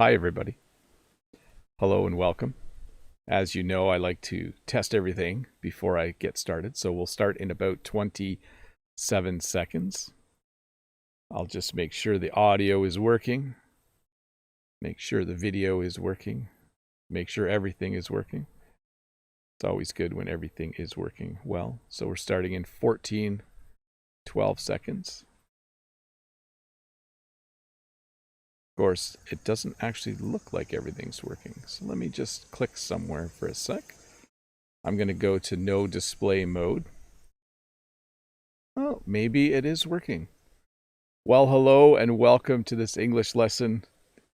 Hi, everybody. Hello and welcome. As you know, I like to test everything before I get started, so we'll start in about 27 seconds. I'll just make sure the audio is working, make sure the video is working, make sure everything is working. It's always good when everything is working well. So we're starting in 12 seconds. Of course, it doesn't actually look like everything's working. So let me just click somewhere for a sec. I'm going to go to no display mode. Oh, maybe it is working. Well, hello and welcome to this English lesson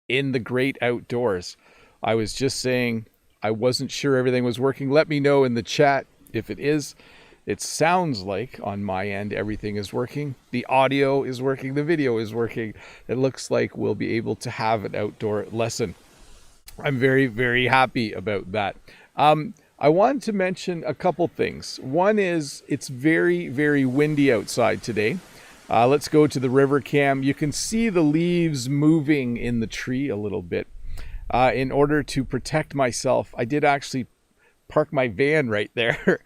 in the great outdoors. I was just saying I wasn't sure everything was working. Let me know in the chat if it is. It sounds like on my end everything is working. The audio is working. The video is working. It looks like we'll be able to have an outdoor lesson. I'm very, very happy about that. I wanted to mention a couple things. One is it's very, very windy outside today. Let's go to the river cam. You can see the leaves moving in the tree a little bit. In order to protect myself, I did actually park my van right there.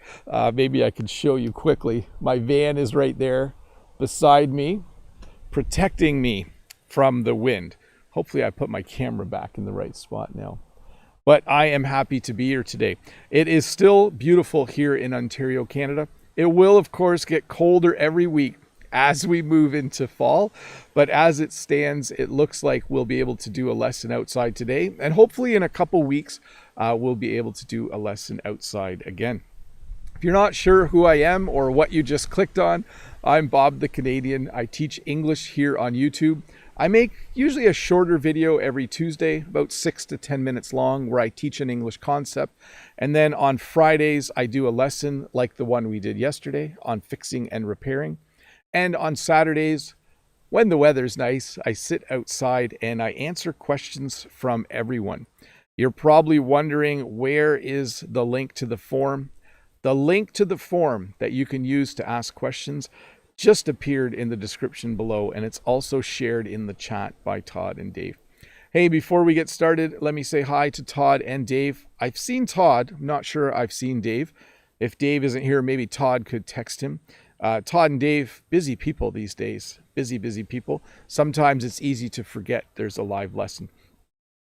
Maybe I can show you quickly. My van is right there beside me, protecting me from the wind. Hopefully I put my camera back in the right spot now. But I am happy to be here today. It is still beautiful here in Ontario, Canada. It will, of course, get colder every week as we move into fall. But as it stands, it looks like we'll be able to do a lesson outside today. And hopefully in a couple weeks, we'll be able to do a lesson outside again. If you're not sure who I am or what you just clicked on, I'm Bob the Canadian. I teach English here on YouTube. I make usually a shorter video every Tuesday, about 6 to 10 minutes long, where I teach an English concept. And then on Fridays, I do a lesson like the one we did yesterday on fixing and repairing. And on Saturdays, when the weather's nice, I sit outside and I answer questions from everyone. You're probably wondering, where is the link to the form? The link to the form that you can use to ask questions just appeared in the description below, and it's also shared in the chat by Todd and Dave. Hey, before we get started, let me say hi to Todd and Dave. I've seen Todd. I'm not sure I've seen Dave. If Dave isn't here, maybe Todd could text him. Todd and Dave, busy people these days. Busy people. Sometimes it's easy to forget there's a live lesson.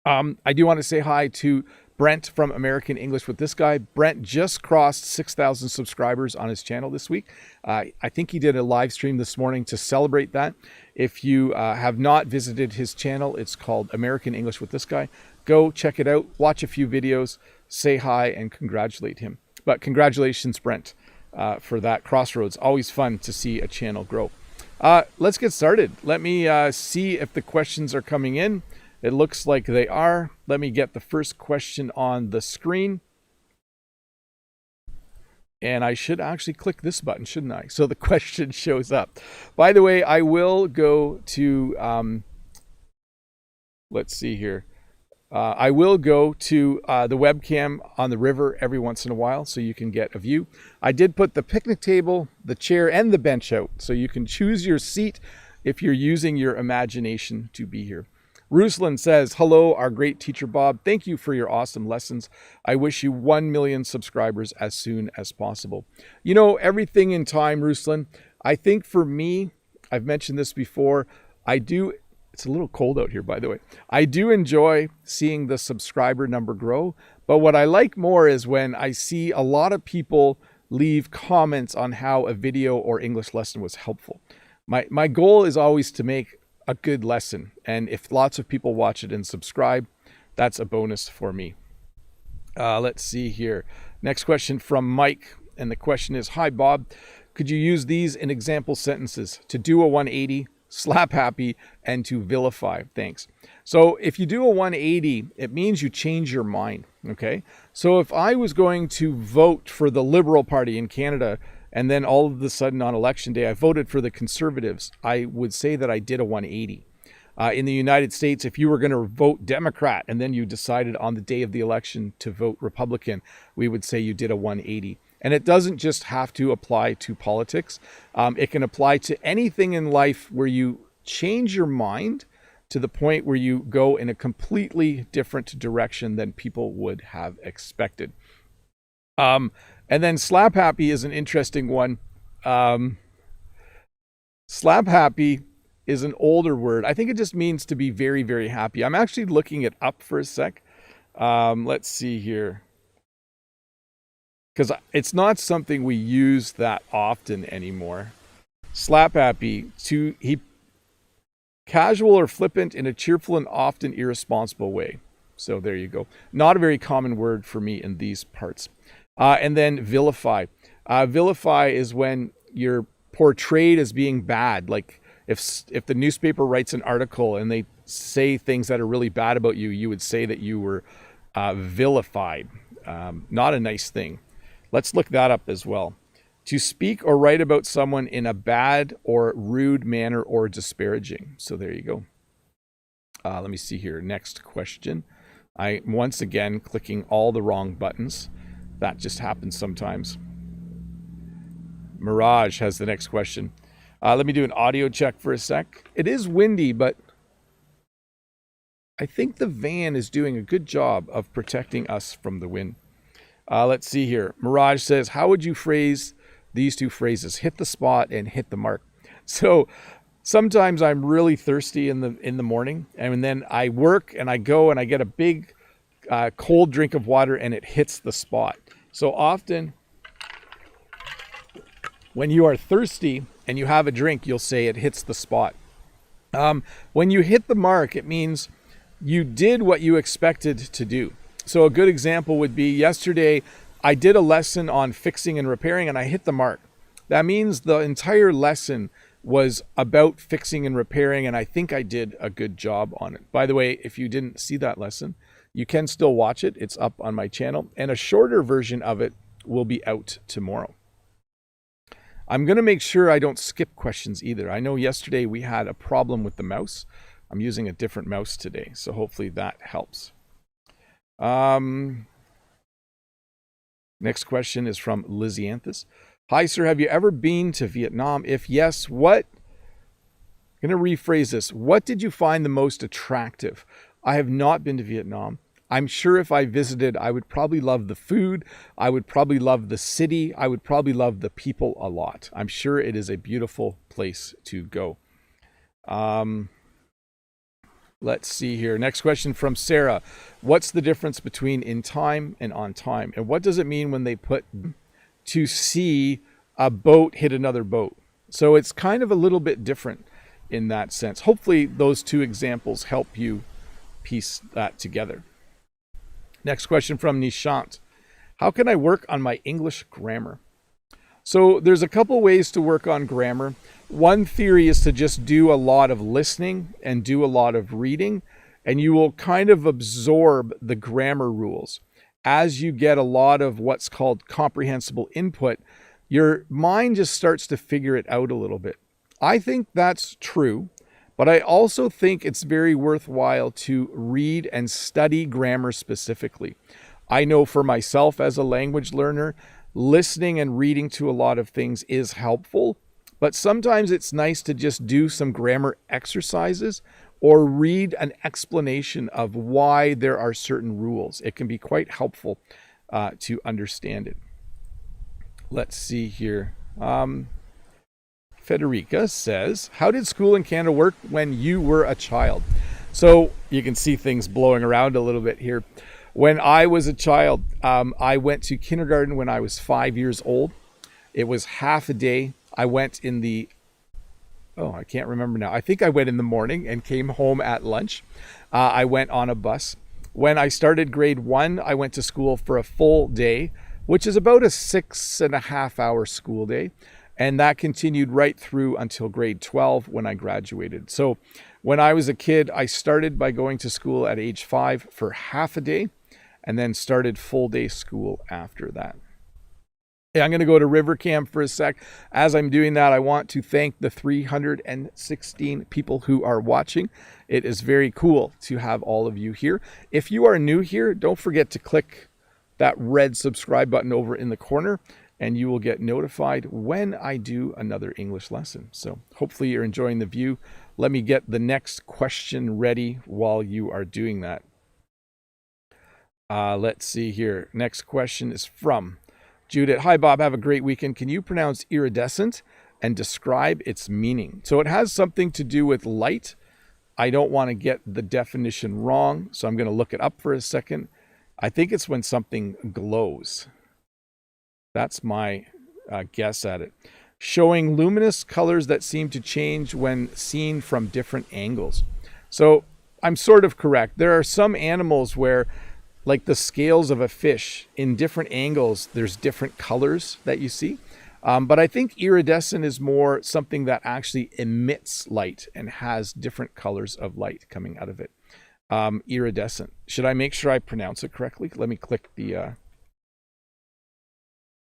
I do want to say hi to Brent from American English with This Guy. Brent just crossed 6,000 subscribers on his channel this week. I think he did a live stream this morning to celebrate that. If you have not visited his channel, it's called American English with This Guy. Go check it out, watch a few videos, say hi, and congratulate him. But congratulations, Brent, for that crossroads. Always fun to see a channel grow. Let's get started. Let me see if the questions are coming in. It looks like they are. Let me get the first question on the screen. And I should actually click this button, shouldn't I? So the question shows up. By the way, I will go to, let's see here. I will go to the webcam on the river every once in a while so you can get a view. I did put the picnic table, the chair, and the bench out so you can choose your seat if you're using your imagination to be here. Ruslan says, hello, our great teacher Bob. Thank you for your awesome lessons. I wish you 1 million subscribers as soon as possible. You know, everything in time, Ruslan. I think for me, I've mentioned this before, it's a little cold out here, by the way. I do enjoy seeing the subscriber number grow, but what I like more is when I see a lot of people leave comments on how a video or English lesson was helpful. My goal is always to make a good lesson, and if lots of people watch it and subscribe, that's a bonus for me. Let's see here. Next question from Mike, and the question is, hi Bob, could you use these in example sentences? To do a 180, slap happy, and to vilify. Thanks. So if you do a 180, it means you change your mind. Okay. So if I was going to vote for the Liberal Party in Canada, and then all of a sudden on election day, I voted for the Conservatives, I would say that I did a 180. In the United States, if you were going to vote Democrat and then you decided on the day of the election to vote Republican, we would say you did a 180. And it doesn't just have to apply to politics. It can apply to anything in life where you change your mind to the point where you go in a completely different direction than people would have expected. And then slap happy is an interesting one. Slap happy is an older word. I think it just means to be very, very happy. I'm actually looking it up for a sec. Let's see here. Because it's not something we use that often anymore. Slap happy, casual or flippant in a cheerful and often irresponsible way. So there you go. Not a very common word for me in these parts. And then vilify. Vilify is when you're portrayed as being bad. Like if the newspaper writes an article and they say things that are really bad about you, you would say that you were vilified. Not a nice thing. Let's look that up as well. To speak or write about someone in a bad or rude manner or disparaging. So there you go. Let me see here. Next question. I once again clicking all the wrong buttons. That just happens sometimes. Mirage has the next question. Let me do an audio check for a sec. It is windy, but I think the van is doing a good job of protecting us from the wind. Let's see here. Mirage says, how would you phrase these two phrases? Hit the spot and hit the mark. So sometimes I'm really thirsty in the morning, and then I work and I go and I get a big cold drink of water and it hits the spot. So often when you are thirsty and you have a drink, you'll say it hits the spot. When you hit the mark, it means you did what you expected to do. So a good example would be yesterday, I did a lesson on fixing and repairing and I hit the mark. That means the entire lesson was about fixing and repairing, and I think I did a good job on it. By the way, if you didn't see that lesson, you can still watch it. It's up on my channel, and a shorter version of it will be out tomorrow. I'm going to make sure I don't skip questions either. I know yesterday we had a problem with the mouse. I'm using a different mouse today, so hopefully that helps. Next question is from Lysianthus. Hi, sir. Have you ever been to Vietnam? If yes, what? I'm going to rephrase this. What did you find the most attractive? I have not been to Vietnam. I'm sure if I visited, I would probably love the food. I would probably love the city. I would probably love the people a lot. I'm sure it is a beautiful place to go. Let's see here. Next question from Sarah. What's the difference between in time and on time? And what does it mean when they put to see a boat hit another boat? So it's kind of a little bit different in that sense. Hopefully those two examples help you piece that together. Next question from Nishant. How can I work on my English grammar? So there's a couple ways to work on grammar. One theory is to just do a lot of listening and do a lot of reading, and you will kind of absorb the grammar rules. As you get a lot of what's called comprehensible input, your mind just starts to figure it out a little bit. I think that's true, but I also think it's very worthwhile to read and study grammar specifically. I know for myself as a language learner, listening and reading to a lot of things is helpful, but sometimes it's nice to just do some grammar exercises or read an explanation of why there are certain rules. It can be quite helpful to understand it. Let's see here. Federica says, how did school in Canada work when you were a child? So you can see things blowing around a little bit here. When I was a child, I went to kindergarten when I was 5 years old. It was half a day. I went in the, I can't remember now. I think I went in the morning and came home at lunch. I went on a bus. When I started grade 1, I went to school for a full day, which is about a 6.5-hour school day. And that continued right through until grade 12 when I graduated. So when I was a kid, I started by going to school at age 5 for half a day and then started full day school after that. I'm going to go to River Camp for a sec. As I'm doing that, I want to thank the 316 people who are watching. It is very cool to have all of you here. If you are new here, don't forget to click that red subscribe button over in the corner, and you will get notified when I do another English lesson. So hopefully you're enjoying the view let me get the next question ready while you are doing that. Let's see here. Next question is from Judith. Hi, Bob. Have a great weekend. Can you pronounce iridescent and describe its meaning? So it has something to do with light. I don't want to get the definition wrong, so I'm going to look it up for a second. I think it's when something glows. That's my guess at it. Showing luminous colors that seem to change when seen from different angles. So I'm sort of correct. There are some animals where, like the scales of a fish, in different angles, there's different colors that you see. But I think iridescent is more something that actually emits light and has different colors of light coming out of it. Iridescent. Should I make sure I pronounce it correctly? Let me click the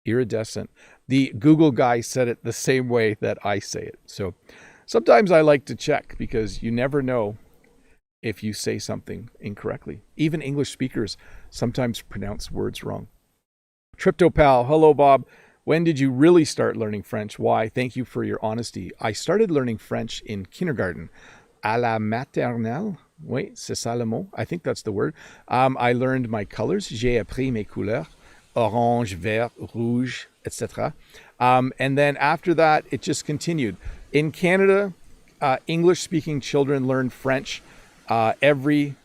iridescent. The Google guy said it the same way that I say it. So sometimes I like to check because you never know if you say something incorrectly. Even English speakers sometimes pronounce words wrong. Triptopal, hello Bob. When did you really start learning French? Why? Thank you for your honesty. I started learning French in kindergarten. À la maternelle. Oui, c'est ça le mot. I think that's the word. I learned my colors. J'ai appris mes couleurs. Orange, vert, rouge, etc. And then after that, it just continued. In Canada, English-speaking children learn French at every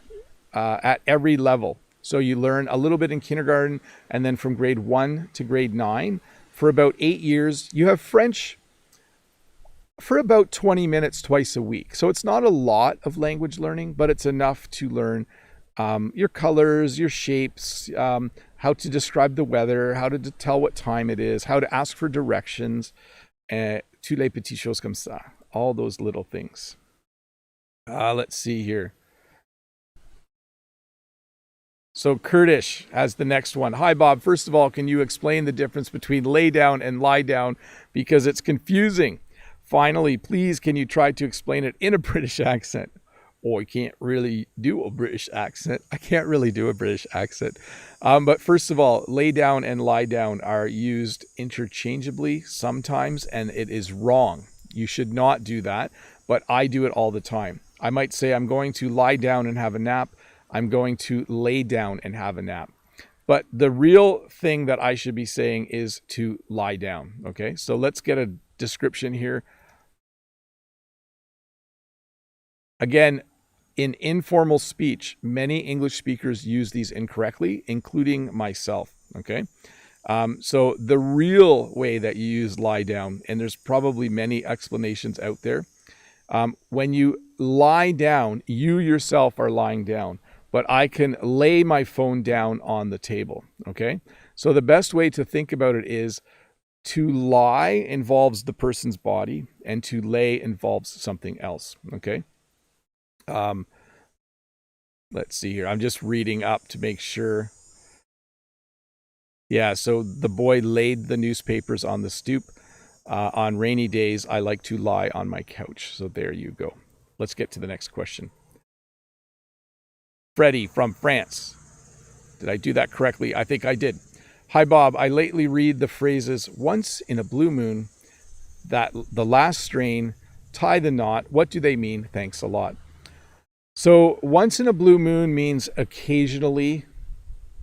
level. So you learn a little bit in kindergarten, and then from grade 1 to grade 9, for about 8 years, you have French for about 20 minutes twice a week. So it's not a lot of language learning, but it's enough to learn your colors, your shapes, how to describe the weather, how to tell what time it is, how to ask for directions, tous les petites choses comme ça, all those little things. Let's see here. So Kurdish has the next one. Hi, Bob. First of all, can you explain the difference between lay down and lie down? Because it's confusing. Finally, please, can you try to explain it in a British accent? Oh, I can't really do a British accent. But first of all, lay down and lie down are used interchangeably sometimes, and it is wrong. You should not do that, but I do it all the time. I might say I'm going to lie down and have a nap. I'm going to lay down and have a nap. But the real thing that I should be saying is to lie down. Okay, so let's get a description here. Again, in informal speech, many English speakers use these incorrectly, including myself. Okay, so the real way that you use lie down, and there's probably many explanations out there. When you lie down, you yourself are lying down. But I can lay my phone down on the table, okay? So the best way to think about it is to lie involves the person's body, and to lay involves something else, okay? Let's see here. I'm just reading up to make sure. Yeah, so the boy laid the newspapers on the stoop. On rainy days, I like to lie on my couch. So there you go. Let's get to the next question. Freddie from France. Did I do that correctly? I think I did. Hi, Bob. I lately read the phrases once in a blue moon, that the last strain, tie the knot. What do they mean? Thanks a lot. So once in a blue moon means occasionally,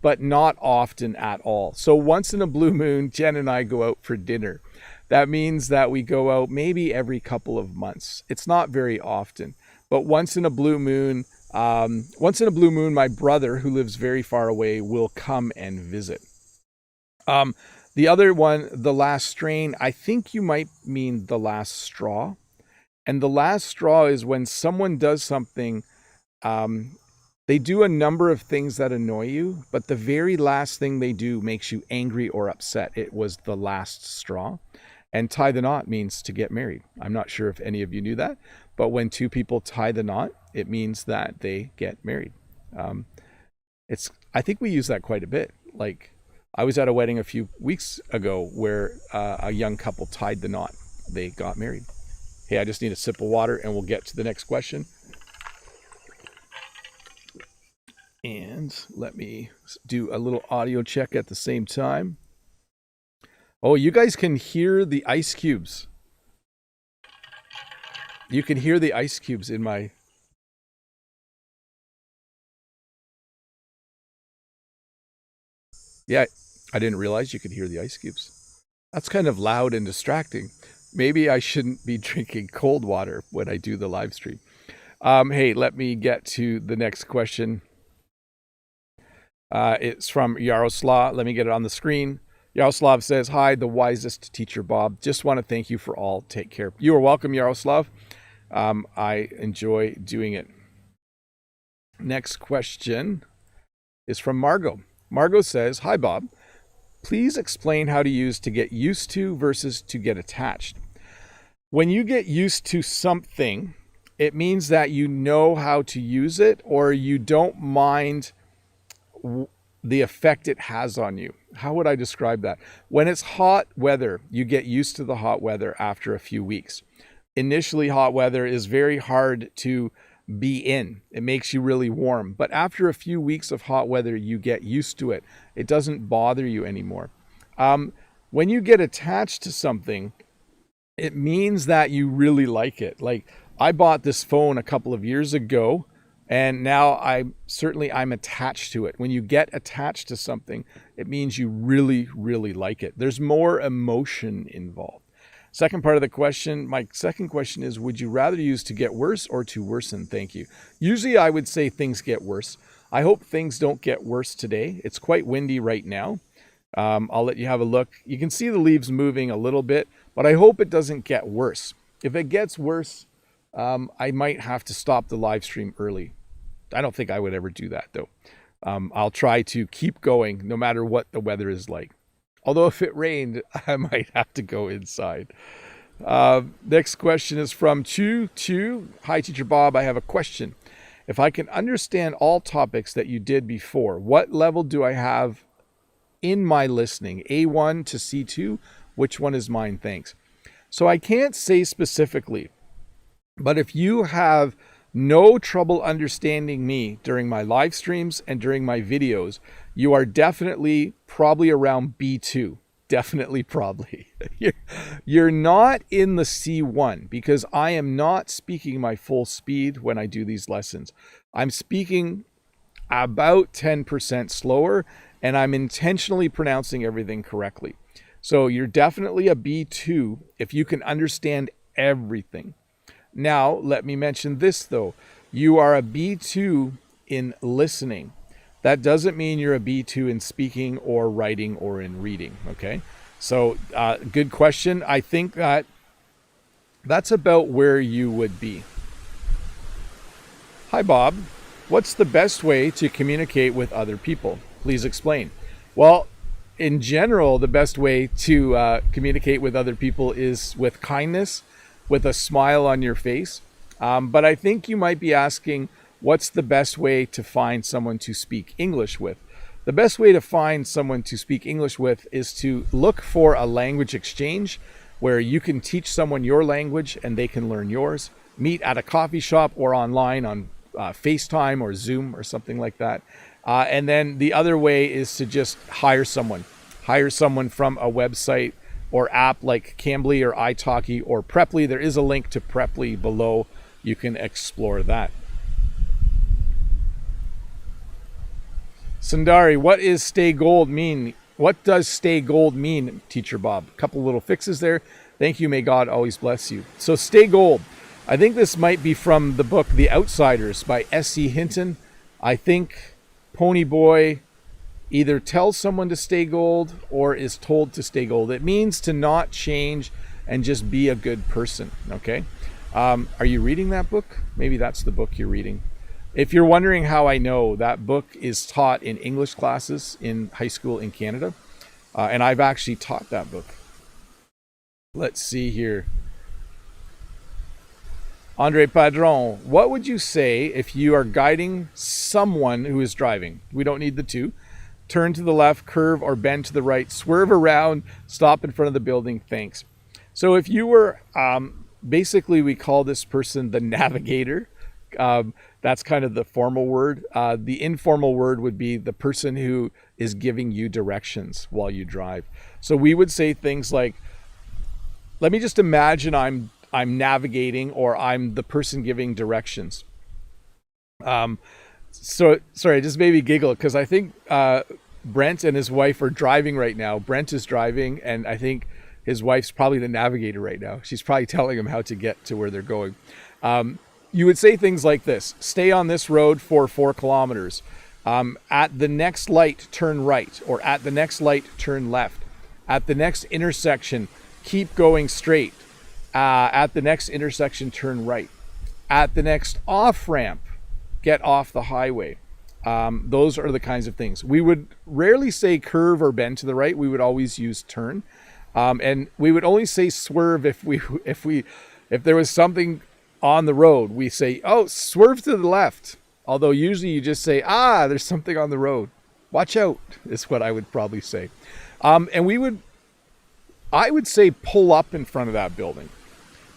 but not often at all. So once in a blue moon, Jen and I go out for dinner. That means that we go out maybe every couple of months. It's not very often, but once in a blue moon, my brother, who lives very far away, will come and visit. The other one, the last strain, I think you might mean the last straw. And the last straw is when someone does something, they do a number of things that annoy you, but the very last thing they do makes you angry or upset. It was the last straw. And tie the knot means to get married. I'm not sure if any of you knew that, but when two people tie the knot, it means that they get married. I think we use that quite a bit. Like, I was at a wedding a few weeks ago where a young couple tied the knot. They got married. Hey, I just need a sip of water and we'll get to the next question. And let me do a little audio check at the same time. Oh, you guys can hear the ice cubes. You can hear the ice cubes in my... Yeah, I didn't realize you could hear the ice cubes. That's kind of loud and distracting. Maybe I shouldn't be drinking cold water when I do the live stream. Hey, let me get to the next question. It's from Yaroslav. Let me get it on the screen. Yaroslav says, "Hi, the wisest teacher, Bob. Just want to thank you for all. Take care." You are welcome, Yaroslav. I enjoy doing it. Next question is from Margot. Margot says, "Hi, Bob. Please explain how to use to get used to versus to get attached." When you get used to something, it means that you know how to use it, or you don't mind the effect it has on you. How would I describe that? When it's hot weather, you get used to the hot weather after a few weeks. Initially, hot weather is very hard to be in. It makes you really warm. But after a few weeks of hot weather, you get used to it. It doesn't bother you anymore. When you get attached to something, it means that you really like it. Like, I bought this phone a couple of years ago, and now I'm attached to it. When you get attached to something, it means you really, really like it. There's more emotion involved. Second part of the question, my second question is, would you rather use to get worse or to worsen? Thank you. Usually I would say things get worse. I hope things don't get worse today. It's quite windy right now. I'll let you have a look. You can see the leaves moving a little bit, but I hope it doesn't get worse. If it gets worse, I might have to stop the live stream early. I don't think I would ever do that, though. I'll try to keep going no matter what the weather is like. Although if it rained, I might have to go inside. Next question is from Chu. "Hi, Teacher Bob. I have a question. If I can understand all topics that you did before, what level do I have in my listening? A1 to C2? Which one is mine? Thanks." So I can't say specifically, but if you have no trouble understanding me during my live streams and during my videos, you are definitely probably around B2. Definitely, probably. You're not in the C1 because I am not speaking my full speed when I do these lessons. I'm speaking about 10% slower, and I'm intentionally pronouncing everything correctly. So you're definitely a B2 if you can understand everything. Now, let me mention this, though. You are a B2 in listening. That doesn't mean you're a B2 in speaking or writing or in reading, okay? So, good question. I think that's about where you would be. "Hi, Bob. What's the best way to communicate with other people? Please explain." Well, in general, the best way to communicate with other people is with kindness, with a smile on your face. But I think you might be asking, what's the best way to find someone to speak English with? The best way to find someone to speak English with is to look for a language exchange where you can teach someone your language and they can learn yours. Meet at a coffee shop or online on FaceTime or Zoom or something like that. And then the other way is to just hire someone. Hire someone from a website or app like Cambly or italki or Preply. There is a link to Preply below. You can explore that. Sundari, what is stay gold mean? What does stay gold mean, Teacher Bob? A couple little fixes there. Thank you. May God always bless you. So stay gold. I think this might be from the book The Outsiders by S.E. Hinton. I think Ponyboy either tells someone to stay gold or is told to stay gold. It means to not change and just be a good person, okay? Are you reading that book? Maybe that's the book you're reading. If you're wondering how I know, that book is taught in English classes in high school in Canada, and I've actually taught that book. Let's see here. Andre Padron, what would you say if you are guiding someone who is driving? We don't need the two. Turn to the left, curve, or bend to the right, swerve around, stop in front of the building, thanks. So if you were, basically we call this person the navigator. That's kind of the formal word. The informal word would be the person who is giving you directions while you drive. So we would say things like, let me just imagine I'm I'm navigating or I'm the person giving directions. So sorry, it just made me giggle because I think Brent and his wife are driving right now. Brent is driving, and I think his wife's probably the navigator right now. She's probably telling him how to get to where they're going. You would say things like this: stay on this road for 4 kilometers. At the next light, turn right, or at the next light, turn left. At the next intersection, keep going straight. At the next intersection, turn right. At the next off-ramp, get off the highway. Those are the kinds of things. We would rarely say curve or bend to the right. We would always use turn. And we would only say swerve if there was something on the road. We say, oh, swerve to the left. Although usually you just say, there's something on the road. Watch out, is what I would probably say. And I would say pull up in front of that building.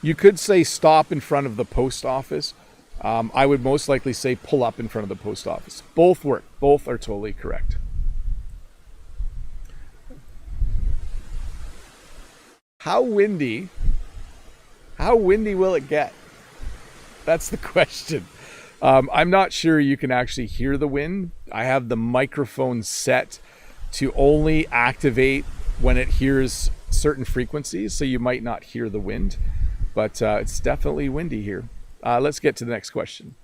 You could say stop in front of the post office. I would most likely say pull up in front of the post office. Both work. Both are totally correct. How windy will it get? That's the question. I'm not sure you can actually hear the wind. I have the microphone set to only activate when it hears certain frequencies, so you might not hear the wind, but it's definitely windy here. Let's get to the next question.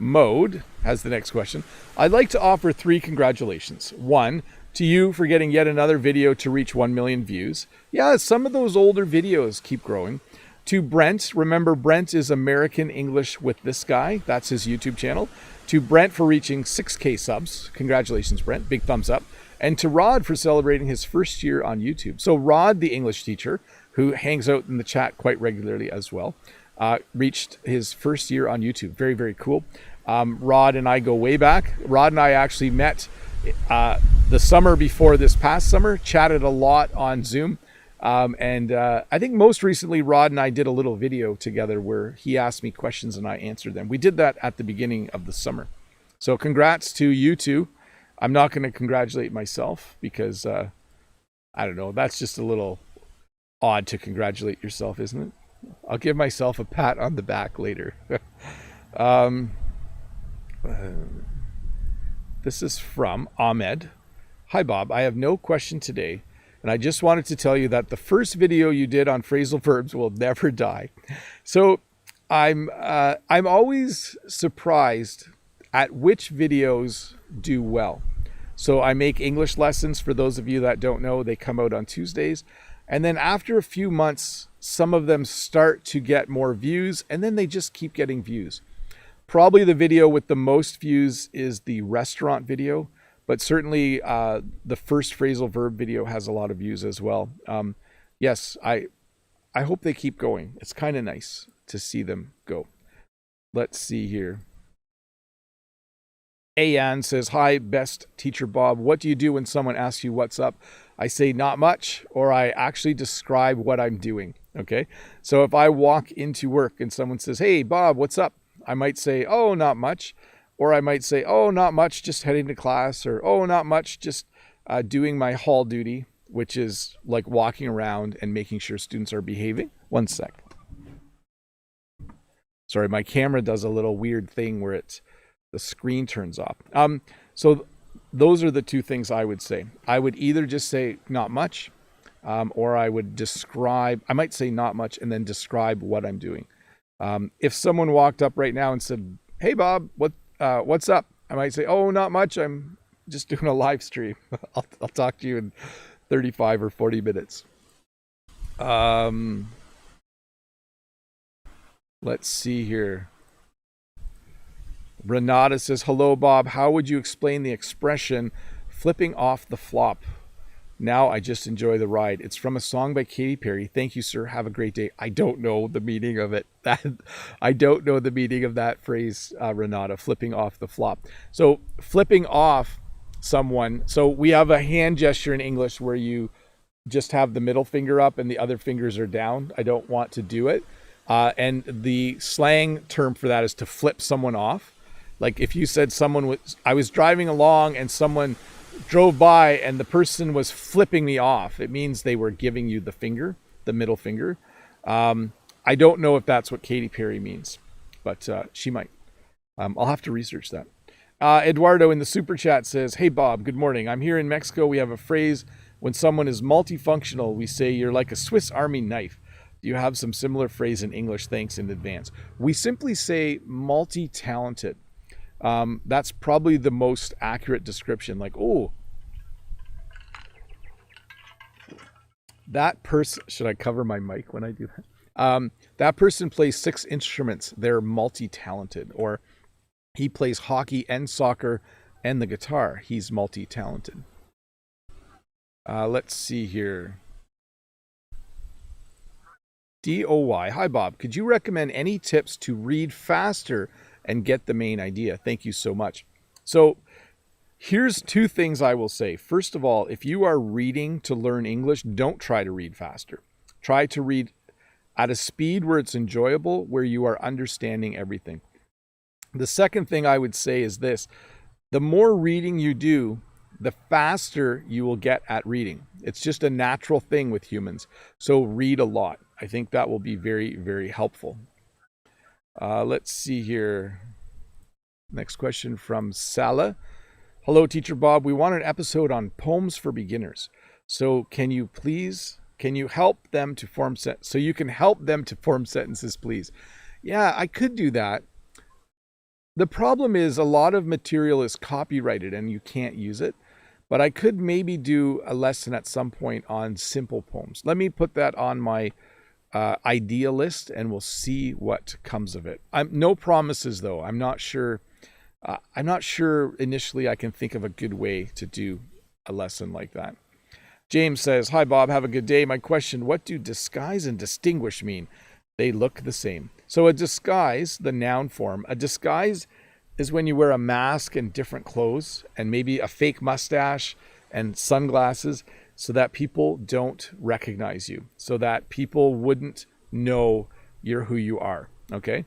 Mode has the next question. I'd like to offer 3 congratulations. 1, to you for getting yet another video to reach 1 million views. Yeah, some of those older videos keep growing. To Brent, remember Brent is American English with this guy. That's his YouTube channel. To Brent for reaching 6K subs. Congratulations, Brent. Big thumbs up. And to Rod for celebrating his first year on YouTube. So Rod, the English teacher, who hangs out in the chat quite regularly as well, reached his first year on YouTube. Very, very cool. Rod and I go way back. Rod and I actually met the summer before this past summer, chatted a lot on Zoom. And I think most recently, Rod and I did a little video together where he asked me questions and I answered them. We did that at the beginning of the summer. So congrats to you two. I'm not going to congratulate myself because, I don't know, that's just a little odd to congratulate yourself, isn't it? I'll give myself a pat on the back later. This is from Ahmed. Hi, Bob. I have no question today. And I just wanted to tell you that the first video you did on phrasal verbs will never die. So I'm always surprised at which videos do well. So I make English lessons. For those of you that don't know, they come out on Tuesdays. And then after a few months, some of them start to get more views, and then they just keep getting views. Probably the video with the most views is the restaurant video. But certainly the first phrasal verb video has a lot of views as well. Yes, I hope they keep going. It's kind of nice to see them go. Let's see here. Ayan says, hi, best teacher Bob. What do you do when someone asks you what's up? I say not much, or I actually describe what I'm doing. Okay, so if I walk into work and someone says, hey, Bob, what's up? I might say, oh, not much. Or I might say, oh, not much, just heading to class. Or, oh, not much, just doing my hall duty, which is like walking around and making sure students are behaving. 1 sec. Sorry, my camera does a little weird thing where the screen turns off. So those are the 2 things I would say. I would either just say not much, or I would describe, I might say not much and then describe what I'm doing. If someone walked up right now and said, hey, Bob, what's up? I might say, oh, not much. I'm just doing a live stream. I'll talk to you in 35 or 40 minutes. Let's see here. Renata says, hello, Bob. How would you explain the expression flipping off the flop? Now I just enjoy the ride. It's from a song by Katy Perry. Thank you, sir. Have a great day. I don't know the meaning of it. I don't know the meaning of that phrase, Renata, flipping off the flop. So flipping off someone. So we have a hand gesture in English where you just have the middle finger up and the other fingers are down. I don't want to do it. And the slang term for that is to flip someone off. Like if you said I was driving along and someone drove by and the person was flipping me off, it means they were giving you the finger, the middle finger. I don't know if that's what Katy Perry means, but she might. I'll have to research that. Eduardo in the super chat says, "Hey Bob, good morning. I'm here in Mexico. We have a phrase when someone is multifunctional. We say you're like a Swiss Army knife. Do you have some similar phrase in English? Thanks in advance." We simply say multi-talented. That's probably the most accurate description. Like, oh, that person, should I cover my mic when I do that? That person plays 6 instruments. They're multi-talented. Or he plays hockey and soccer and the guitar. He's multi-talented. Let's see here. DOY. Hi, Bob. Could you recommend any tips to read faster and get the main idea? Thank you so much. So here's 2 things I will say. First of all, if you are reading to learn English, don't try to read faster. Try to read at a speed where it's enjoyable, where you are understanding everything. The second thing I would say is this. The more reading you do, the faster you will get at reading. It's just a natural thing with humans. So read a lot. I think that will be very, very helpful. Let's see here. Next question from Sala. Hello, Teacher Bob. We want an episode on poems for beginners. So can you help them to form sentences, please? Yeah, I could do that. The problem is a lot of material is copyrighted and you can't use it. But I could maybe do a lesson at some point on simple poems. Let me put that on my idea list and we'll see what comes of it. No promises though. I'm not sure initially I can think of a good way to do a lesson like that. James says, "Hi Bob, have a good day. My question, what do disguise and distinguish mean? They look the same." So a disguise, the noun form, a disguise is when you wear a mask and different clothes and maybe a fake mustache and sunglasses so that people don't recognize you, so that people wouldn't know you're who you are, okay?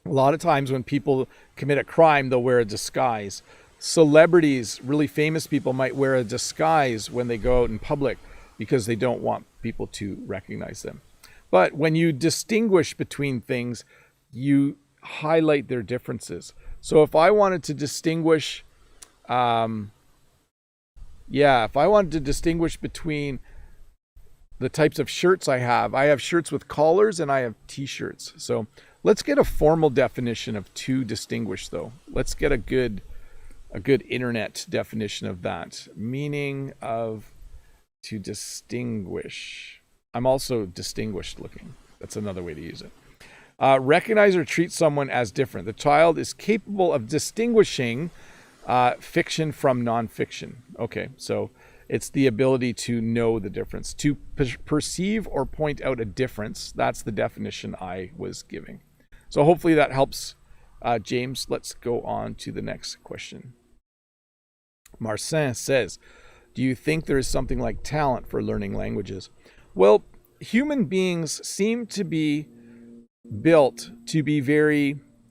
A lot of times when people commit a crime, they'll wear a disguise. Celebrities, really famous people, might wear a disguise when they go out in public because they don't want people to recognize them. But when you distinguish between things, you highlight their differences. So if I wanted to distinguish, between the types of shirts I have shirts with collars and I have t-shirts. So let's get a formal definition of to distinguish though. Let's get a good internet definition of that. Meaning of to distinguish. I'm also distinguished looking. That's another way to use it. Recognize or treat someone as different. The child is capable of distinguishing fiction from nonfiction. Okay, so it's the ability to know the difference. To perceive or point out a difference, that's the definition I was giving. So hopefully that helps, James. Let's go on to the next question. Marcin says, "Do you think there is something like talent for learning languages?" Well, human beings seem to be built to be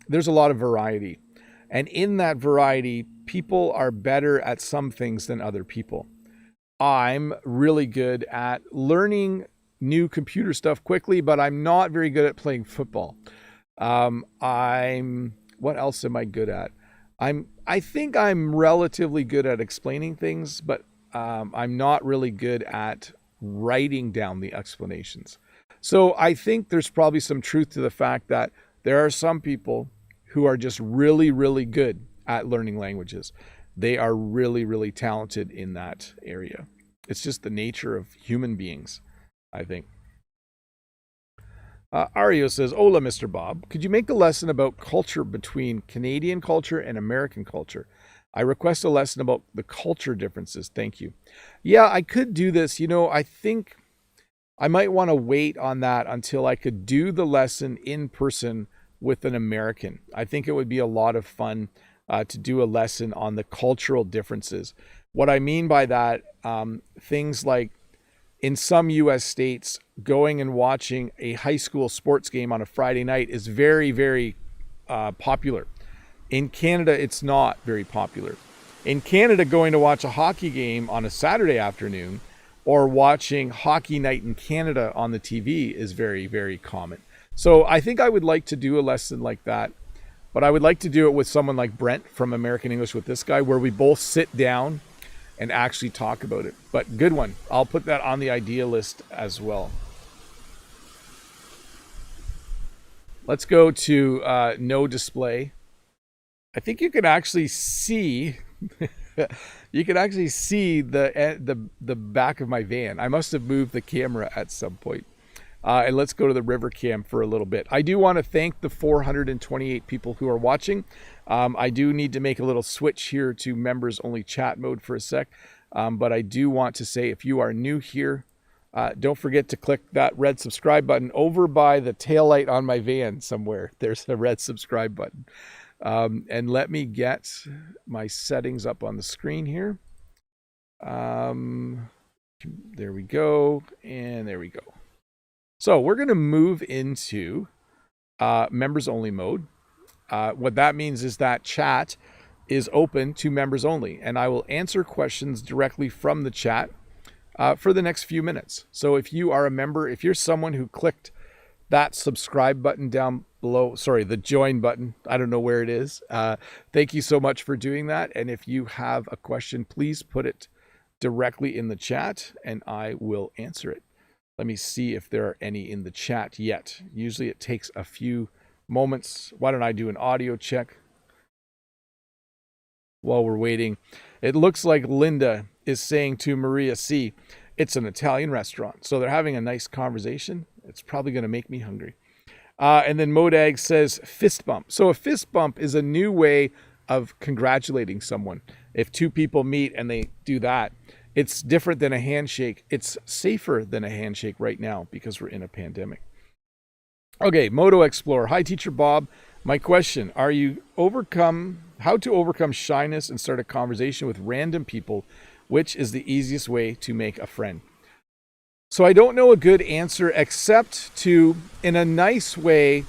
there's a lot of variety. And in that variety, people are better at some things than other people. I'm really good at learning new computer stuff quickly, but I'm not very good at playing football. What else am I good at? I think I'm relatively good at explaining things, but I'm not really good at writing down the explanations. So I think there's probably some truth to the fact that there are some people who are just really, really good at learning languages. They are really, really talented in that area. It's just the nature of human beings, I think. Ario says, "Hola, Mr. Bob. Could you make a lesson about culture between Canadian culture and American culture? I request a lesson about the culture differences. Thank you." Yeah, I could do this. I think I might want to wait on that until I could do the lesson in person with an American. I think it would be a lot of fun to do a lesson on the cultural differences. What I mean by that, things like in some US states, going and watching a high school sports game on a Friday night is very, very popular. In Canada, it's not very popular. In Canada, going to watch a hockey game on a Saturday afternoon or watching Hockey Night in Canada on the TV is very, very common. So I think I would like to do a lesson like that, but I would like to do it with someone like Brent from American English with this guy, where we both sit down and actually talk about it. But good one. I'll put that on the idea list as well. Let's go to no display. I think you can actually see you can actually see the back of my van. I must have moved the camera at some point. And let's go to the river cam for a little bit. I do want to thank the 428 people who are watching. I do need to make a little switch here to members only chat mode for a sec. But I do want to say, if you are new here, don't forget to click that red subscribe button over by the taillight on my van somewhere. There's a red subscribe button. And let me get my settings up on the screen here. There we go. And there we go. So we're going to move into members only mode. What that means is that chat is open to members only, and I will answer questions directly from the chat for the next few minutes. So if you are a member, if you're someone who clicked that subscribe button down below, sorry, the join button, I don't know where it is. Thank you so much for doing that. And if you have a question, please put it directly in the chat and I will answer it. Let me see if there are any in the chat yet. Usually it takes a few moments. Why don't I do an audio check while we're waiting? It looks like Linda is saying to Maria C, it's an Italian restaurant. So they're having a nice conversation. It's probably going to make me hungry. And then Modag says fist bump. So a fist bump is a new way of congratulating someone. If two people meet and they do that, it's different than a handshake. It's safer than a handshake right now because we're in a pandemic. Okay, Moto Explorer. Hi, Teacher Bob. My question, how to overcome shyness and start a conversation with random people, which is the easiest way to make a friend? So I don't know a good answer except to, in a nice way,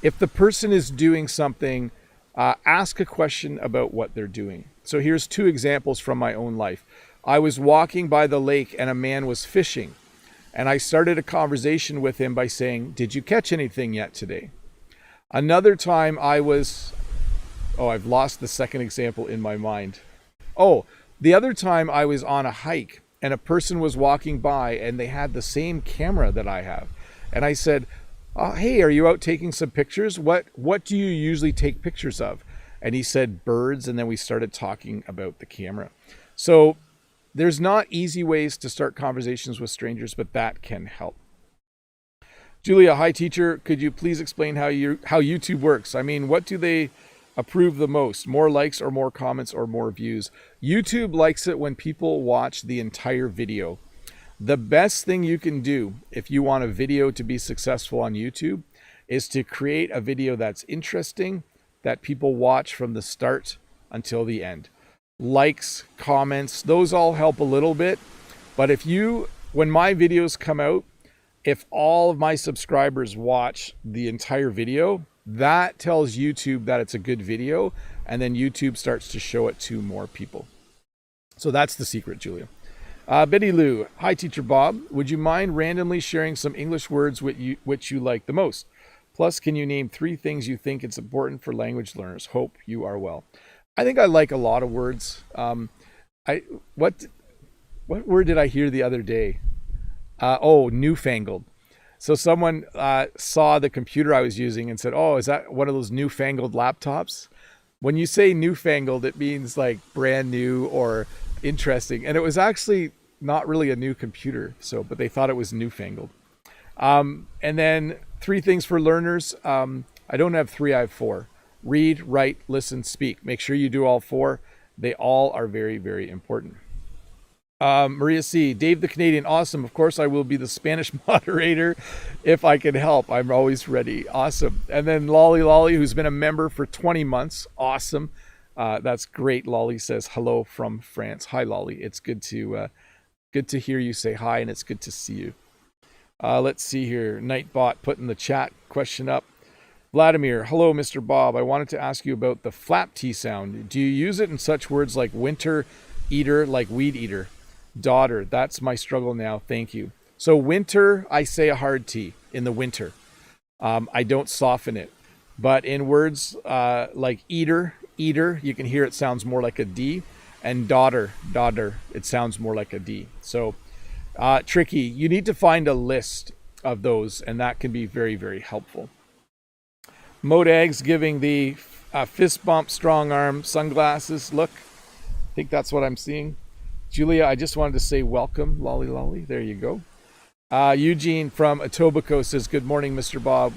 if the person is doing something, ask a question about what they're doing. So here's two examples from my own life. I was walking by the lake and a man was fishing. And I started a conversation with him by saying, did you catch anything yet today? Another time I've lost the second example in my mind. The other time I was on a hike and a person was walking by and they had the same camera that I have. And I said, hey, are you out taking some pictures? What do you usually take pictures of? And he said birds, and then we started talking about the camera. So there's not easy ways to start conversations with strangers, but that can help. Julia, hi teacher. Could you please explain how YouTube works? I mean, what do they approve the most? More likes or more comments or more views? YouTube likes it when people watch the entire video. The best thing you can do if you want a video to be successful on YouTube is to create a video that's interesting, that people watch from the start until the end. Likes, comments, those all help a little bit. But when my videos come out, if all of my subscribers watch the entire video, that tells YouTube that it's a good video, and then YouTube starts to show it to more people. So that's the secret, Julia. Betty Lou, hi Teacher Bob. Would you mind randomly sharing some English words which you like the most? Plus, can you name 3 things you think it's important for language learners? Hope you are well. I think I like a lot of words. What word did I hear the other day? Newfangled. So someone saw the computer I was using and said, is that one of those newfangled laptops? When you say newfangled, it means like brand new or interesting. And it was actually not really a new computer, but they thought it was newfangled. And then 3 things for learners. I don't have 3, I have 4. Read, write, listen, speak. Make sure you do all 4. They all are very, very important. Maria C. Dave the Canadian. Awesome. Of course, I will be the Spanish moderator if I can help. I'm always ready. Awesome. And then Lolly, who's been a member for 20 months. Awesome. That's great. Lolly says hello from France. Hi, Lolly. It's good to hear you say hi, and it's good to see you. Let's see here. Nightbot putting the chat question up. Vladimir, hello, Mr. Bob. I wanted to ask you about the flap T sound. Do you use it in such words like winter, eater, like weed eater? Daughter, that's my struggle now. Thank you. So winter, I say a hard T in the winter. I don't soften it. But in words like eater, you can hear it sounds more like a D. And daughter, it sounds more like a D. So tricky. You need to find a list of those, and that can be very, very helpful. Modags giving the fist bump, strong arm, sunglasses. Look, I think that's what I'm seeing. Julia, I just wanted to say welcome. Lolly, lolly. There you go. Eugene from Etobicoke says, good morning, Mr. Bob.